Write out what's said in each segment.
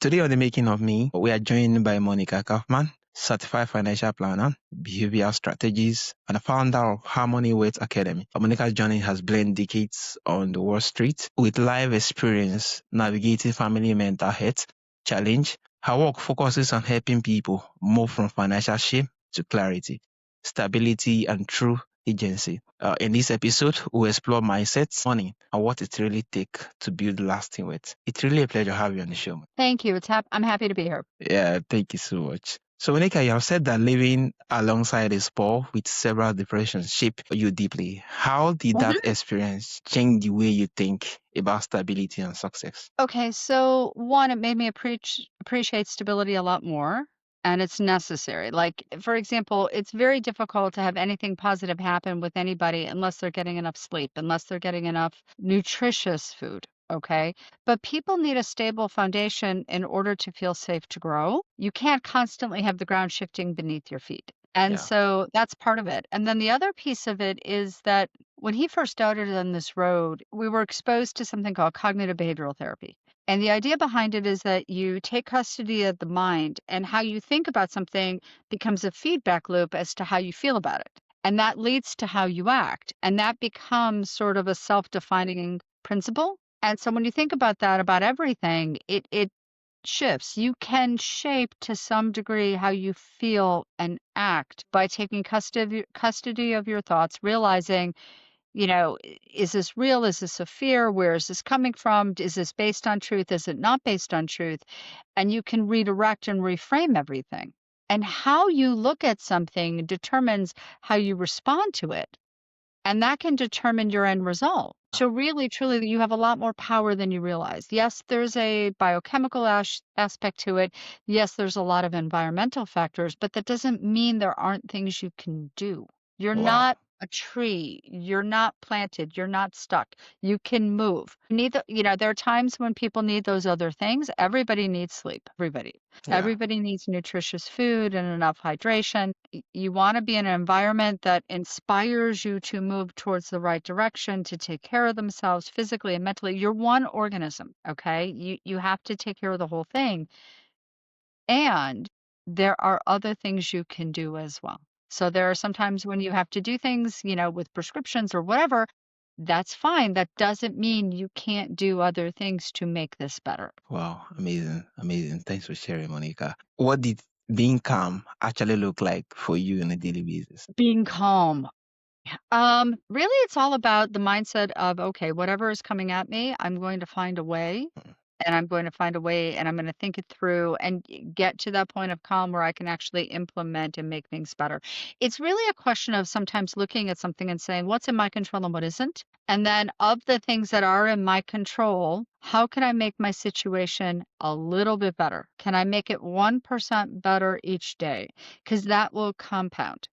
Today on The Making of Me, we are joined by Monica Kaufman, certified financial planner, behavioral strategist, and the founder of Harmony Weight Academy. Monica's journey has blended decades on the Wall Street with life experience navigating family mental health challenge. Her work focuses on helping people move from financial shame to clarity, stability, and true agency. In this episode, we'll explore mindsets, money, and what it really takes to build lasting wealth. It's really a pleasure to have you on the show. Thank you. I'm happy to be here. Yeah, thank you so much. So, Monica, you have said that living alongside a sport with several depressions shaped you deeply. How did that experience change the way you think about stability and success? Okay, so one, it made me appreciate stability a lot more, and it's necessary. Like, for example, it's very difficult to have anything positive happen with anybody unless they're getting enough sleep, unless they're getting enough nutritious food. Okay. But people need a stable foundation in order to feel safe to grow. You can't constantly have the ground shifting beneath your feet. And Yeah. so that's part of it. And then the other piece of it is that when he first started on this road, we were exposed to something called cognitive behavioral therapy. And the idea behind it is that you take custody of the mind, and how you think about something becomes a feedback loop as to how you feel about it. And that leads to how you act. And that becomes sort of a self-defining principle. And so when you think about that, about everything, it shifts. You can shape to some degree how you feel and act by taking custody of your thoughts, realizing, is this real? Is this a fear? Where is this coming from? Is this based on truth? Is it not based on truth? And you can redirect and reframe everything. And how you look at something determines how you respond to it. And that can determine your end result. So really, truly, you have a lot more power than you realize. Yes, there's a biochemical aspect to it. Yes, there's a lot of environmental factors, but that doesn't mean there aren't things you can do. You're Wow. not a tree. You're not planted. You're not stuck. You can move. There are times when people need those other things. Everybody needs sleep. Everybody. Yeah. Everybody needs nutritious food and enough hydration. You want to be in an environment that inspires you to move towards the right direction, to take care of themselves physically and mentally. You're one organism, okay? You have to take care of the whole thing. And there are other things you can do as well. So there are sometimes when you have to do things, with prescriptions or whatever, that's fine. That doesn't mean you can't do other things to make this better. Wow, amazing, amazing. Thanks for sharing, Monica. What did being calm actually look like for you on a daily basis? Being calm. Really, it's all about the mindset of, okay, whatever is coming at me, I'm going to find a way. And I'm going to find a way, and I'm going to think it through and get to that point of calm where I can actually implement and make things better. It's really a question of sometimes looking at something and saying, what's in my control and what isn't? And then of the things that are in my control, how can I make my situation a little bit better? Can I make it 1% better each day? Because that will compound.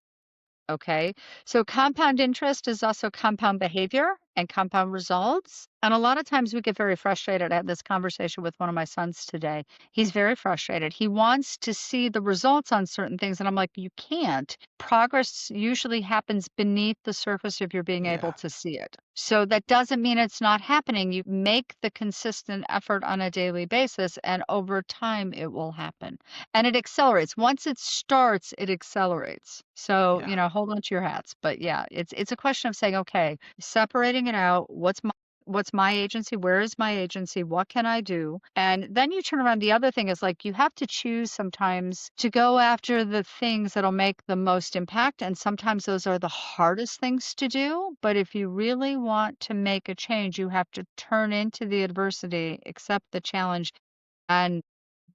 Okay. So compound interest is also compound behavior and compound results. And a lot of times we get very frustrated. I had this conversation with one of my sons today. He's very frustrated. He wants to see the results on certain things. And I'm like, you can't. Progress usually happens beneath the surface if you're being able to see it. So that doesn't mean it's not happening. You make the consistent effort on a daily basis, and over time it will happen. And it accelerates. Once it starts, it accelerates. So, Yeah. hold on to your hats. But yeah, it's a question of saying, okay, separating it out. What's my agency? Where is my agency? What can I do? And then you turn around. The other thing is, like, you have to choose sometimes to go after the things that'll make the most impact. And sometimes those are the hardest things to do. But if you really want to make a change, you have to turn into the adversity, accept the challenge, and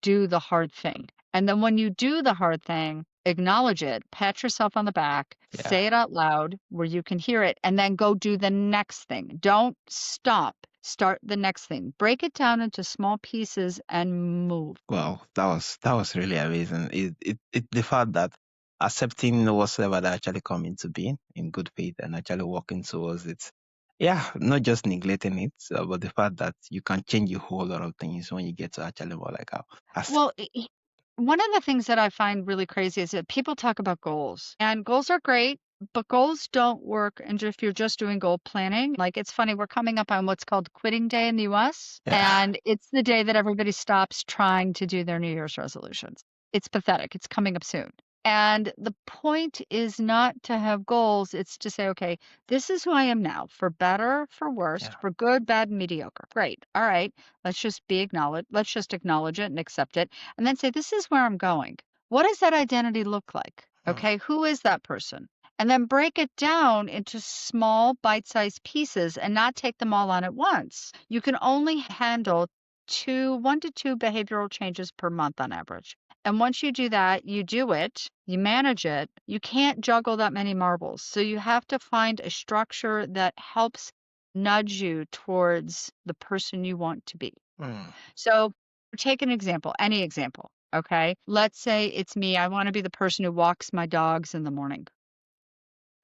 do the hard thing. And then when you do the hard thing, acknowledge it, pat yourself on the back, say it out loud where you can hear it, and then go do the next thing. Don't stop. Start the next thing. Break it down into small pieces and move. Well, that was really amazing. The fact that accepting whatsoever that actually come into being in good faith and actually working towards it. Yeah, not just neglecting it, but the fact that you can change a whole lot of things when you get to actually more like how. Well, one of the things that I find really crazy is that people talk about goals, and goals are great, But goals don't work. And if you're just doing goal planning, like it's funny, we're coming up on what's called Quitting Day in the US. Yeah. And it's the day that everybody stops trying to do their New Year's resolutions. It's pathetic. It's coming up soon. And the point is not to have goals, it's to say, okay, this is who I am now, for better, for worse, Yeah. for good, bad, mediocre. Great. All right. Let's just be acknowledged. Let's just acknowledge it and accept it. And then say, this is where I'm going. What does that identity look like? Mm. Okay. Who is that person? And then break it down into small bite-sized pieces and not take them all on at once. You can only handle 1 to 2 behavioral changes per month on average. And once you do that, you do it, you manage it. You can't juggle that many marbles. So you have to find a structure that helps nudge you towards the person you want to be. Mm. So take an example, any example. Okay. Let's say it's me. I want to be the person who walks my dogs in the morning.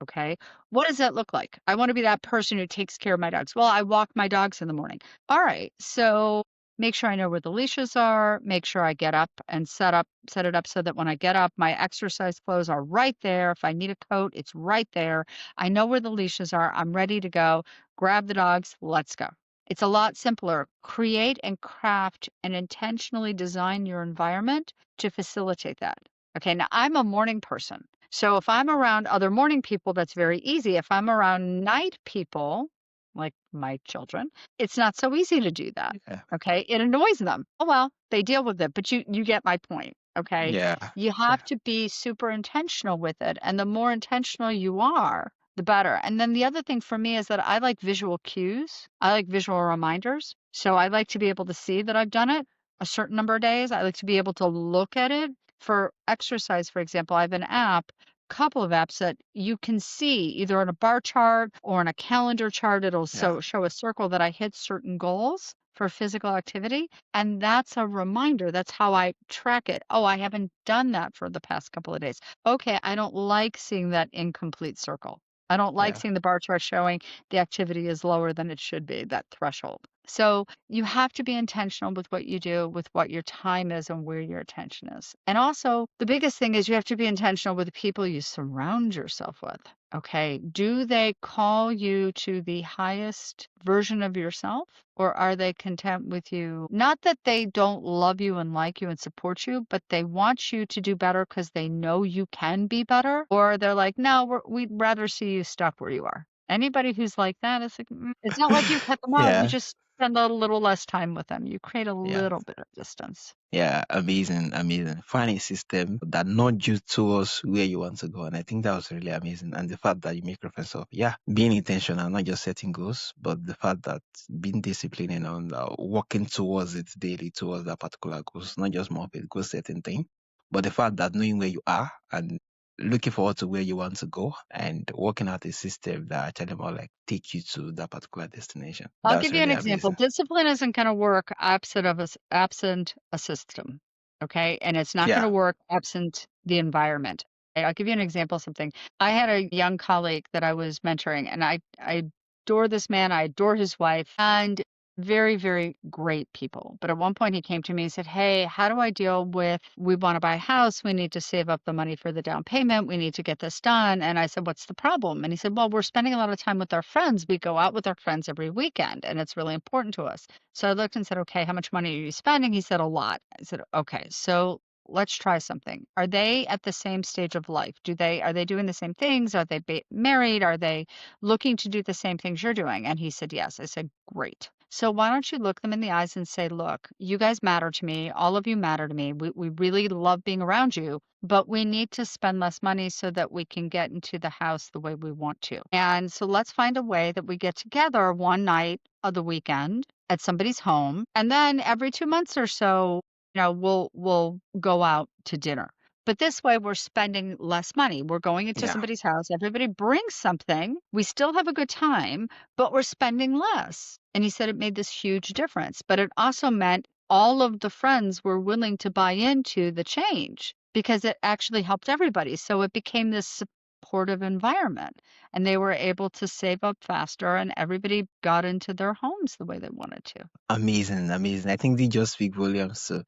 Okay. What does that look like? I want to be that person who takes care of my dogs. Well, I walk my dogs in the morning. All right. So make sure I know where the leashes are, make sure I get up and set it up so that when I get up, my exercise clothes are right there. If I need a coat, it's right there. I know where the leashes are. I'm ready to go. Grab the dogs. Let's go. It's a lot simpler. Create and craft and intentionally design your environment to facilitate that. Okay. Now I'm a morning person. So if I'm around other morning people, that's very easy. If I'm around night people, like my children, it's not so easy to do that. Yeah. Okay. It annoys them. Oh, well, they deal with it, but you get my point. Okay. Yeah. You have to be super intentional with it. And the more intentional you are, the better. And then the other thing for me is that I like visual cues. I like visual reminders. So I like to be able to see that I've done it a certain number of days. I like to be able to look at it. For exercise, for example, I have an app, couple of apps that you can see either on a bar chart or on a calendar chart. It'll Yeah. show a circle that I hit certain goals for physical activity. And that's a reminder. That's how I track it. Oh, I haven't done that for the past couple of days. Okay, I don't like seeing that incomplete circle. I don't like Yeah. seeing the bar chart showing the activity is lower than it should be, that threshold. So you have to be intentional with what you do, with what your time is and where your attention is. And also, the biggest thing is you have to be intentional with the people you surround yourself with. Okay. Do they call you to the highest version of yourself? Or are they content with you? Not that they don't love you and like you and support you, but they want you to do better because they know you can be better. Or they're like, no, we'd rather see you stuck where you are. Anybody who's like that, it's like, it's not like you cut them out. You Yeah. just spend a little less time with them. You create a Yeah. little bit of distance. Yeah, amazing, amazing. Find a system that nudge you towards where you want to go. And I think that was really amazing. And the fact that you make reference of, yeah, being intentional, not just setting goals, but the fact that being disciplined and on working towards it daily, towards that particular goals, not just more of a goal setting thing, but the fact that knowing where you are and looking forward to where you want to go and working out a system that actually more like take you to that particular destination. I'll That's give you an really example. amazing. Discipline isn't going to work absent a system. Okay. And it's not going to Yeah. work absent the environment. Okay, I'll give you an example of something. I had a young colleague that I was mentoring, and I adore this man. I adore his wife, and very, very great people. But at one point he came to me and said, hey, how do I deal with, we want to buy a house. We need to save up the money for the down payment. We need to get this done. And I said, what's the problem? And he said, well, we're spending a lot of time with our friends. We go out with our friends every weekend, and it's really important to us. So I looked and said, okay, how much money are you spending? He said, a lot. I said, okay, so let's try something. Are they at the same stage of life? Are they doing the same things? Are they married? Are they looking to do the same things you're doing? And he said, yes. I said, great. So why don't you look them in the eyes and say, look, you guys matter to me. All of you matter to me. We really love being around you, but we need to spend less money so that we can get into the house the way we want to. And so let's find a way that we get together one night of the weekend at somebody's home. And then every 2 months or so, we'll go out to dinner. But this way, we're spending less money. We're going into Yeah. somebody's house. Everybody brings something. We still have a good time, but we're spending less. And he said it made this huge difference. But it also meant all of the friends were willing to buy into the change because it actually helped everybody. So it became this supportive environment, and they were able to save up faster, and everybody got into their homes the way they wanted to. Amazing, amazing. I think they just speak volumes. So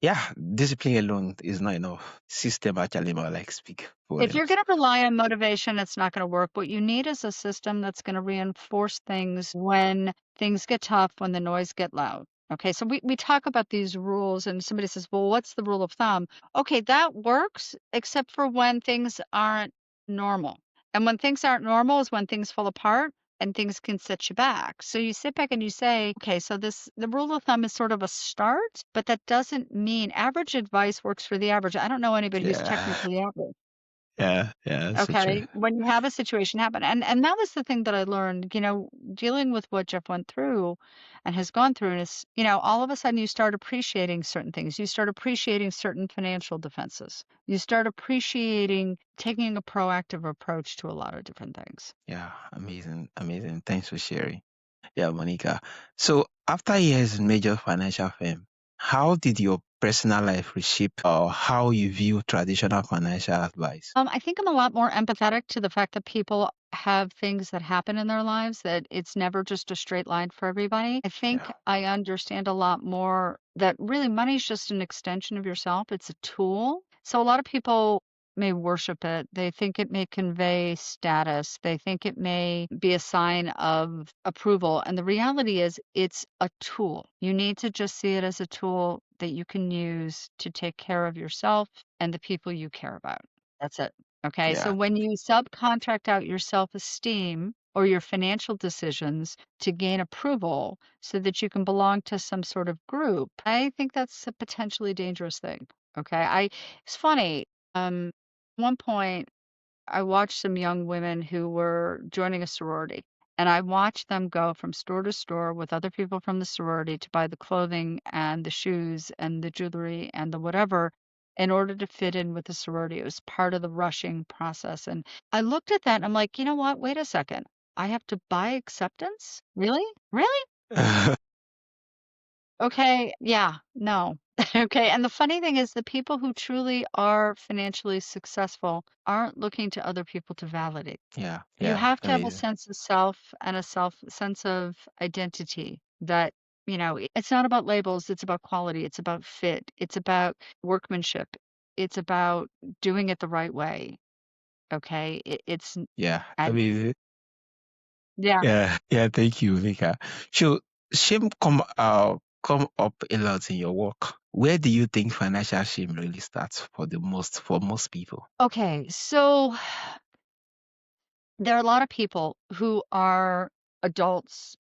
Yeah, discipline alone is not enough. System actually more like speak If you're volumes. going to rely on motivation, it's not going to work. What you need is a system that's going to reinforce things when things get tough, when the noise get loud. Okay, so we talk about these rules, and somebody says, well, what's the rule of thumb? Okay, that works, except for when things aren't normal. And when things aren't normal is when things fall apart and things can set you back. So you sit back and you say, okay, so the rule of thumb is sort of a start, but that doesn't mean average advice works for the average. I don't know anybody who's Yeah, technically average. yeah, so true. Okay, when you have a situation happen, and that was the thing that I learned, dealing with what Jeff went through and has gone through is, all of a sudden you start appreciating certain things. You start appreciating certain financial defenses. You start appreciating taking a proactive approach to a lot of different things. Yeah, amazing, amazing. Thanks for sharing. Yeah, Monica. So after years in major financial firm, how did your personal life reshape or how you view traditional financial advice? I think I'm a lot more empathetic to the fact that people have things that happen in their lives, that it's never just a straight line for everybody. I think Yeah, I understand a lot more that really money's just an extension of yourself. It's a tool. So a lot of people may worship it. They think it may convey status. They think it may be a sign of approval. And the reality is it's a tool. You need to just see it as a tool that you can use to take care of yourself and the people you care about. That's it. Okay. So yeah, when you subcontract out your self esteem or your financial decisions to gain approval so that you can belong to some sort of group, I think that's a potentially dangerous thing. Okay. It's funny. At one point, I watched some young women who were joining a sorority, and I watched them go from store to store with other people from the sorority to buy the clothing and the shoes and the jewelry and the whatever in order to fit in with the sorority. It was part of the rushing process. And I looked at that and I'm like, you know what? Wait a second. I have to buy acceptance? Really? Really? Okay, yeah, no. Okay, and the funny thing is the people who truly are financially successful aren't looking to other people to validate. yeah, You yeah, have to have a amazing. sense of self and a sense of identity that, it's not about labels, it's about quality, it's about fit, it's about workmanship, it's about doing it the right way. Okay? It's Yeah, and amazing. yeah. Yeah, yeah, thank you, Mika. So shame come up a lot in your work. Where do you think financial shame really starts for most people? Okay, so there are a lot of people who are adults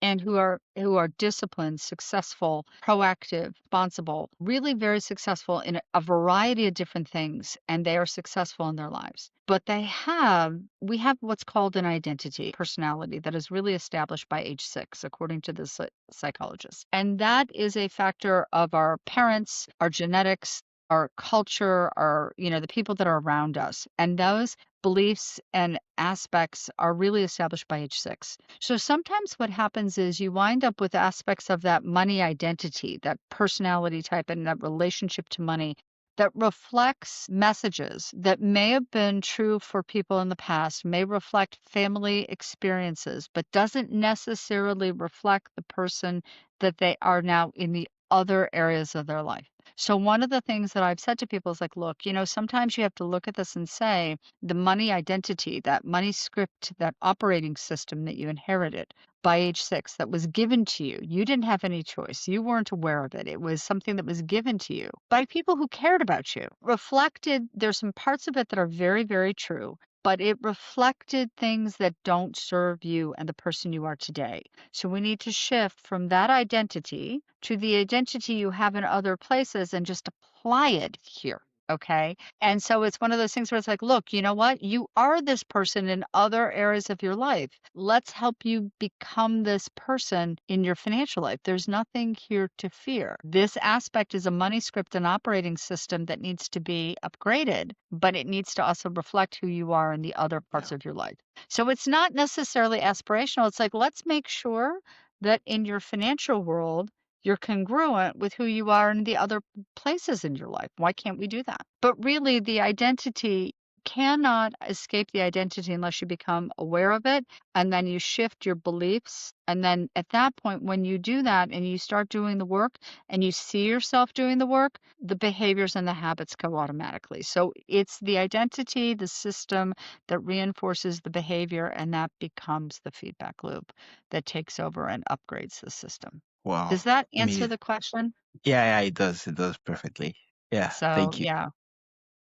and who are disciplined, successful, proactive, responsible, really very successful in a variety of different things, and they are successful in their lives. But we have what's called an identity, personality that is really established by age 6, according to the psychologist. And that is a factor of our parents, our genetics, our culture, the people that are around us. And those beliefs and aspects are really established by age 6. So sometimes what happens is you wind up with aspects of that money identity, that personality type, and that relationship to money that reflects messages that may have been true for people in the past, may reflect family experiences, but doesn't necessarily reflect the person that they are now in the other areas of their life. So one of the things that I've said to people is like, look, sometimes you have to look at this and say, the money identity, that money script, that operating system that you inherited by age 6 that was given to you. You didn't have any choice. You weren't aware of it. It was something that was given to you by people who cared about you. Reflected, there's some parts of it that are very, very true, but it reflected things that don't serve you and the person you are today. So we need to shift from that identity to the identity you have in other places and just apply it here. Okay. And so it's one of those things where it's like, look, you know what? You are this person in other areas of your life. Let's help you become this person in your financial life. There's nothing here to fear. This aspect is a money script and operating system that needs to be upgraded, but it needs to also reflect who you are in the other Yeah, parts of your life. So it's not necessarily aspirational. It's like, let's make sure that in your financial world, you're congruent with who you are in the other places in your life. Why can't we do that? But really, the identity cannot escape the identity unless you become aware of it, and then you shift your beliefs. And then at that point, when you do that and you start doing the work and you see yourself doing the work, the behaviors and the habits go automatically. So it's the identity, the system that reinforces the behavior, and that becomes the feedback loop that takes over and upgrades the system. Wow. Does that answer Amazing. the question? Yeah, it does. It does perfectly. Yeah, So thank you. yeah.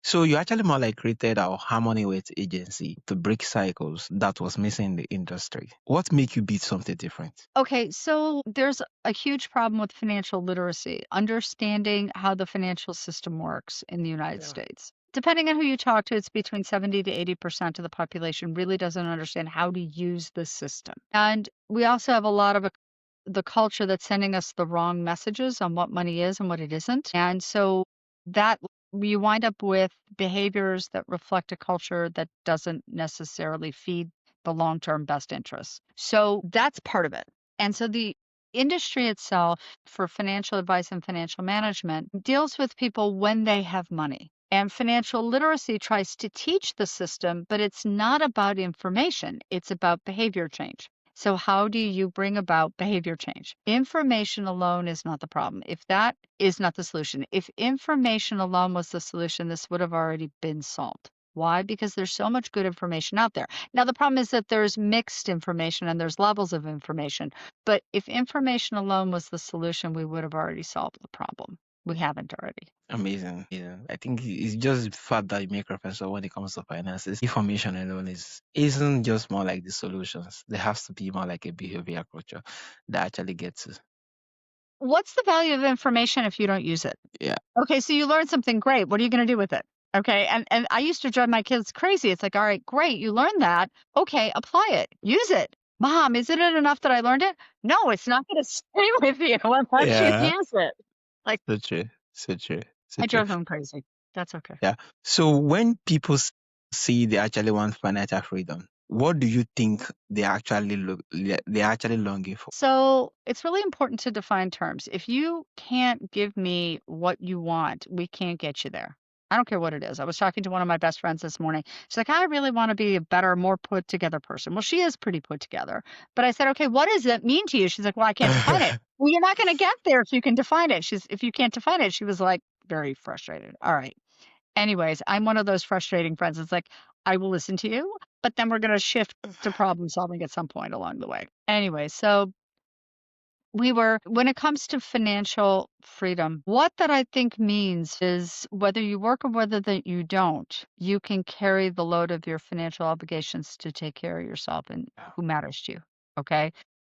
So you actually more like created our Harmony Weight agency to break cycles that was missing in the industry. What make you beat something different? Okay, so there's a huge problem with financial literacy, understanding how the financial system works in the United Yeah. States. Depending on who you talk to, it's between 70 to 80% of the population really doesn't understand how to use the system. And we also have a lot of the culture that's sending us the wrong messages on what money is and what it isn't. And so that you wind up with behaviors that reflect a culture that doesn't necessarily feed the long-term best interests. So that's part of it. And so the industry itself for financial advice and financial management deals with people when they have money. And financial literacy tries to teach the system, but it's not about information, it's about behavior change. So, how do you bring about behavior change? Information alone is not the problem. If that is not the solution, if information alone was the solution, this would have already been solved. Why? Because there's so much good information out there. Now, the problem is that there's mixed information and there's levels of information. But if information alone was the solution, we would have already solved the problem. We haven't already. Amazing. Yeah. I think it's just the fact that you make reference to when it comes to finances. Information alone isn't just more like the solutions. There has to be more like a behavior culture that actually gets to. What's the value of information if you don't use it? Yeah. Okay, so you learned something great. What are you going to do with it? Okay, and I used to drive my kids crazy. It's like, all right, great, you learned that. Okay, apply it, use it. Mom, isn't it enough that I learned it? No, it's not going to stay with you unless you Yeah. use it. Like, So true. So true. So I true. drove them crazy. That's okay. Yeah. So when people see they actually want financial freedom, what do you think they're actually longing for? So it's really important to define terms. If you can't give me what you want, we can't get you there. I don't care what it is. I was talking to one of my best friends this morning. She's like, I really want to be a better, more put together person. Well, she is pretty put together. But I said, okay, what does that mean to you? She's like, well, I can't define it. Well, you're not going to get there if you can define it. If you can't define it, she was like very frustrated. All right. Anyways, I'm one of those frustrating friends. It's like, I will listen to you, but then we're going to shift to problem solving at some point along the way. Anyway, so when it comes to financial freedom, what that I think means is whether you work or whether that you don't, you can carry the load of your financial obligations to take care of yourself and who matters to you. Okay.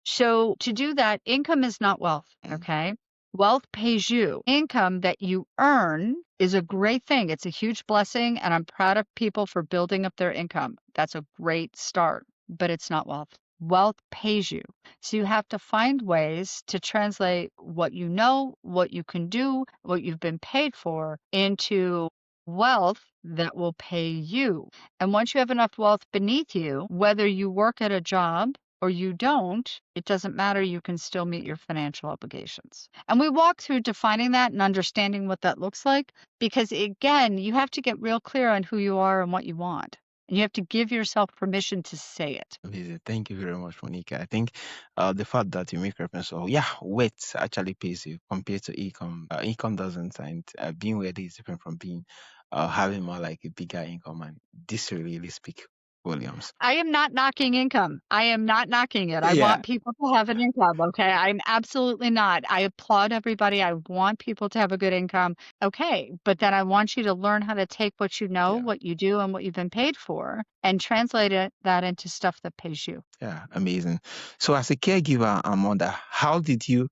So to do that, income is not wealth. Okay. Wealth pays you. Income that you earn is a great thing. It's a huge blessing. And I'm proud of people for building up their income. That's a great start, but it's not wealth. Wealth pays you. So you have to find ways to translate what you know, what you can do, what you've been paid for into wealth that will pay you. And once you have enough wealth beneath you, whether you work at a job or you don't, it doesn't matter. You can still meet your financial obligations. And we walk through defining that and understanding what that looks like because, again, you have to get real clear on who you are and what you want. And you have to give yourself permission to say it. Amazing. Thank you very much, Monica. I think the fact that you make reference to, yeah, weight actually pays you compared to income. Income doesn't, and being weighty is different from being having more like a bigger income, and this really speak volumes. I am not knocking income. I am not knocking it. I Yeah. want people to have an income, okay? I'm absolutely not. I applaud everybody. I want people to have a good income. Okay, but then I want you to learn how to take what you know, Yeah. what you do, and what you've been paid for, and translate that into stuff that pays you. Yeah, amazing. So as a caregiver and mother, how did you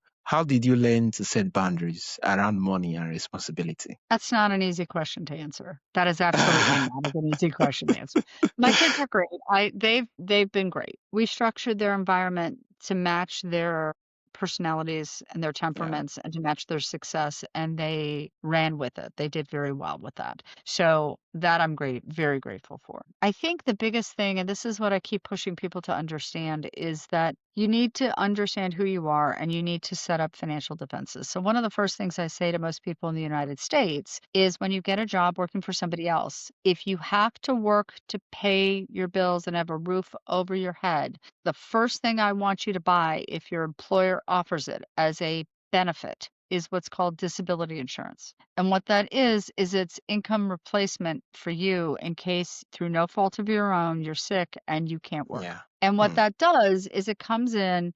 learn to set boundaries around money and responsibility? That's not an easy question to answer. That is absolutely not an easy question to answer. My kids are great. They've been great. We structured their environment to match their personalities and their temperaments and to match their success, and they ran with it. They did very well with that. So that I'm very grateful for. I think the biggest thing, and this is what I keep pushing people to understand, is that You need to understand who you are and you need to set up financial defenses. So, one of the first things I say to most people in the United States is when you get a job working for somebody else, if you have to work to pay your bills and have a roof over your head, the first thing I want you to buy, if your employer offers it as a benefit, is what's called disability insurance. And what that is it's income replacement for you in case through no fault of your own, you're sick and you can't work. Yeah. And what that does is it comes in,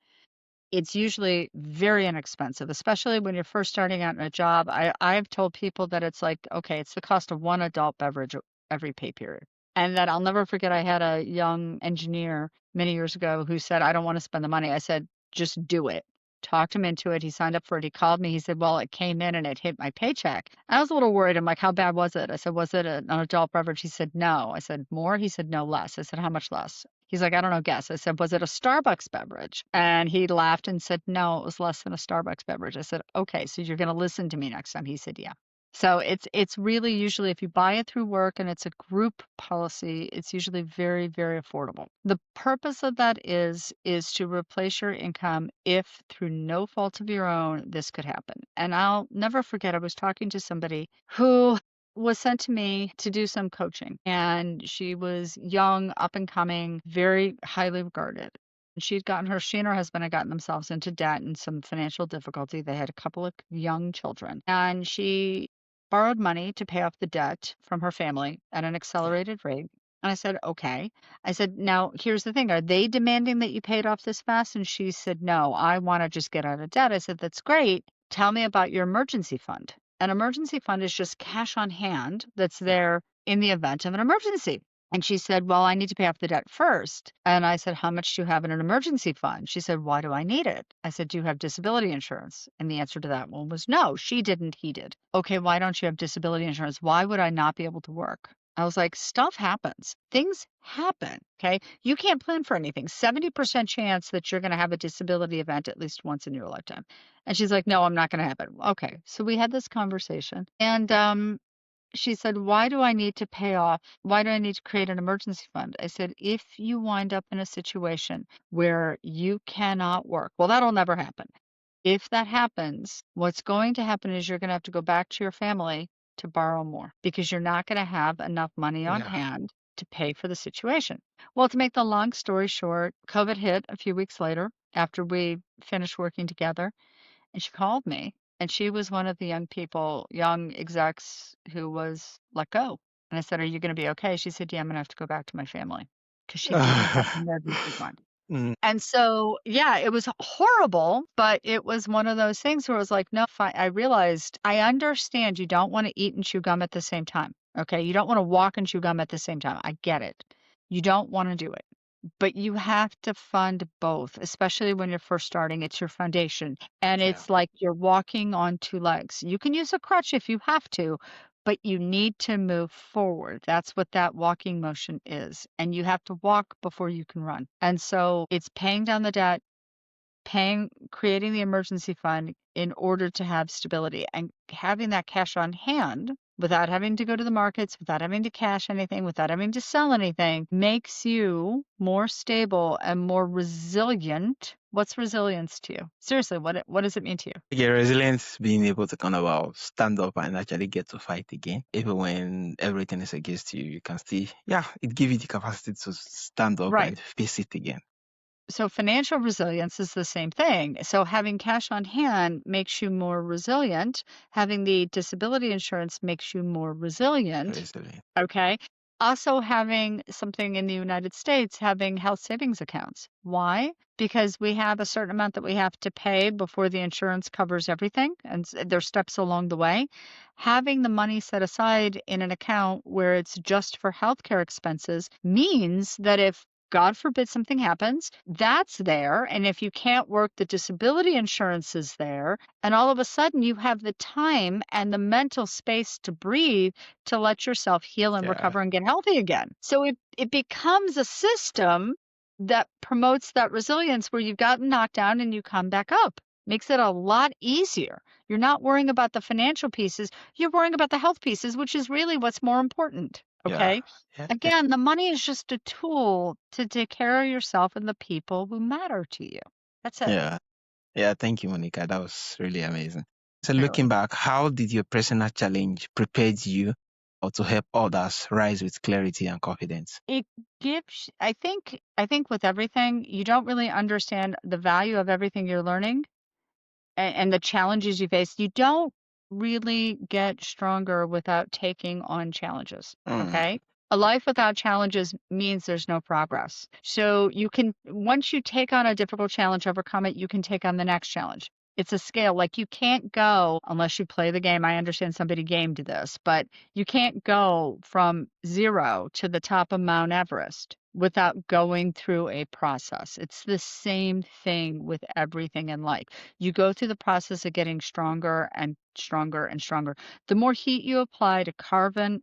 it's usually very inexpensive, especially when you're first starting out in a job. I've told people that it's like, okay, it's the cost of one adult beverage every pay period. And that I'll never forget, I had a young engineer many years ago who said, I don't want to spend the money. I said, just do it. Talked him into it. He signed up for it. He called me. He said, well, it came in and it hit my paycheck. I was a little worried. I'm like, how bad was it? I said, was it an adult beverage? He said, no. I said, more? He said, no, less. I said, how much less? He's like, I don't know, guess. I said, was it a Starbucks beverage? And he laughed and said, no, it was less than a Starbucks beverage. I said, okay, so you're going to listen to me next time. He said, yeah. So it's really usually if you buy it through work and it's a group policy, it's usually very, very affordable. The purpose of that is to replace your income if through no fault of your own, this could happen. And I'll never forget, I was talking to somebody who was sent to me to do some coaching, and she was young, up and coming, very highly regarded. She and her husband had gotten themselves into debt and some financial difficulty. They had a couple of young children, and she borrowed money to pay off the debt from her family at an accelerated rate. And I said, okay. I said, now here's the thing. Are they demanding that you pay it off this fast? And she said, no, I want to just get out of debt. I said, that's great. Tell me about your emergency fund. An emergency fund is just cash on hand that's there in the event of an emergency. And she said, well, I need to pay off the debt first. And I said, how much do you have in an emergency fund? She said, why do I need it? I said, do you have disability insurance? And the answer to that one was no, she didn't, he did. Okay, why don't you have disability insurance? Why would I not be able to work? I was like, stuff happens. Things happen. Okay. You can't plan for anything. 70% chance that you're going to have a disability event at least once in your lifetime. And she's like, no, I'm not going to have it. Okay. So we had this conversation and, she said, why do I need to pay off? Why do I need to create an emergency fund? I said, if you wind up in a situation where you cannot work, well, that'll never happen. If that happens, what's going to happen is you're going to have to go back to your family to borrow more because you're not going to have enough money on hand to pay for the situation. Well, to make the long story short, COVID hit a few weeks later after we finished working together, and she called me. And she was one of the young execs who was let go. And I said, are you going to be okay? She said, yeah, I'm going to have to go back to my family because she didn't have an emergency fund. And so, yeah, it was horrible, but it was one of those things where I was like, no, fine. I realized I understand you don't want to eat and chew gum at the same time. Okay. You don't want to walk and chew gum at the same time. I get it. You don't want to do it. But you have to fund both, especially when you're first starting. It's your foundation. And it's like you're walking on two legs. You can use a crutch if you have to, but you need to move forward. That's what that walking motion is. And you have to walk before you can run. And so it's paying down the debt, creating the emergency fund in order to have stability and having that cash on hand without having to go to the markets, without having to cash anything, without having to sell anything, makes you more stable and more resilient. What's resilience to you? Seriously, what does it mean to you? Yeah, resilience being able to kind of stand up and actually get to fight again. Even when everything is against you, you can still, it gives you the capacity to stand up and face it again. So financial resilience is the same thing. So having cash on hand makes you more resilient. Having the disability insurance makes you more resilient. Okay. Also having something in the United States, having health savings accounts. Why? Because we have a certain amount that we have to pay before the insurance covers everything, and there's steps along the way. Having the money set aside in an account where it's just for healthcare expenses means that if God forbid something happens, that's there. And if you can't work, the disability insurance is there. And all of a sudden you have the time and the mental space to breathe to let yourself heal and recover and get healthy again. So it becomes a system that promotes that resilience where you've gotten knocked down and you come back up. Makes it a lot easier. You're not worrying about the financial pieces. You're worrying about the health pieces, which is really what's more important. Yeah. Okay. Yeah. Yeah. Again, the money is just a tool to take care of yourself and the people who matter to you. That's it. Yeah. Yeah. Thank you, Monica. That was really amazing. So Really. looking back, how did your personal challenge prepare you or to help others rise with clarity and confidence? It gives, I think with everything, you don't really understand the value of everything you're learning and the challenges you face. You don't really get stronger without taking on challenges. Mm, Okay. A life without challenges means there's no progress. So you can, once you take on a difficult challenge, overcome it, you can take on the next challenge. It's a scale. Like you can't go unless you play the game. I understand somebody gamed this, but you can't go from 0 to the top of Mount Everest without going through a process. It's the same thing with everything in life. You go through the process of getting stronger and stronger and stronger. The more heat you apply to carbon,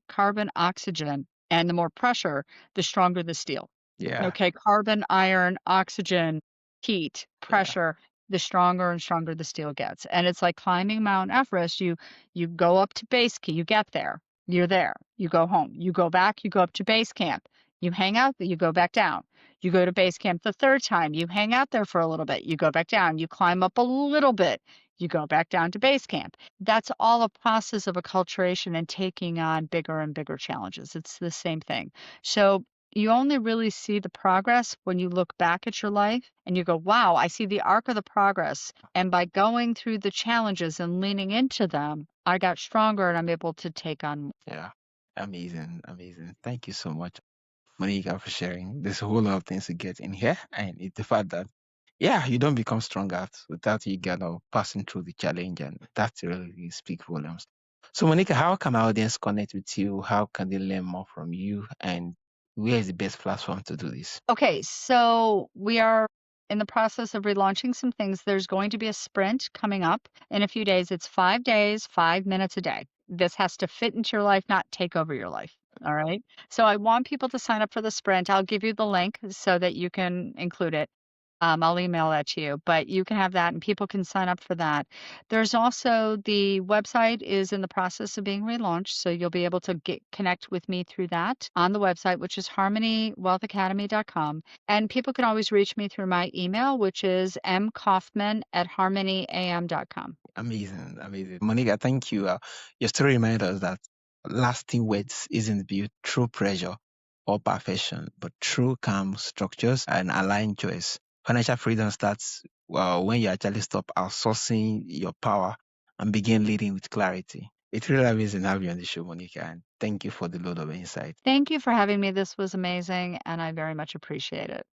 oxygen, and the more pressure, the stronger the steel. yeah. Okay, carbon, iron, oxygen, heat, Yeah. pressure, the stronger and stronger the steel gets. And it's like climbing Mount Everest. You go up to base camp, you get there, you're there, you go home, you go back, you go up to base camp, you hang out, you go back down. You go to base camp the third time, you hang out there for a little bit, you go back down, you climb up a little bit, you go back down to base camp. That's all a process of acculturation and taking on bigger and bigger challenges. It's the same thing. So you only really see the progress when you look back at your life and you go, wow, I see the arc of the progress. And by going through the challenges and leaning into them, I got stronger and I'm able to take on more. Yeah. Amazing. Amazing. Thank you so much, Monica, for sharing. There's a whole lot of things to get in here. And it's the fact that, yeah, you don't become stronger without you passing through the challenge. And that really speak volumes. So, Monica, how can our audience connect with you? How can they learn more from you? And where is the best platform to do this? Okay, so we are in the process of relaunching some things. There's going to be a sprint coming up in a few days. It's 5 days, 5 minutes a day. This has to fit into your life, not take over your life. All right. So I want people to sign up for the sprint. I'll give you the link so that you can include it. I'll email that to you, but you can have that and people can sign up for that. There's also the website is in the process of being relaunched, so you'll be able to connect with me through that on the website, which is harmonywealthacademy.com. And people can always reach me through my email, which is mkaufman@harmonyam.com. Amazing, amazing. Monica, thank you. Your story reminds us that lasting weight isn't built through pressure or perfection, but through calm structures and aligned choice. Financial freedom starts when you actually stop outsourcing your power and begin leading with clarity. It's really amazing having you on the show, Monica, and thank you for the load of insight. Thank you for having me. This was amazing, and I very much appreciate it.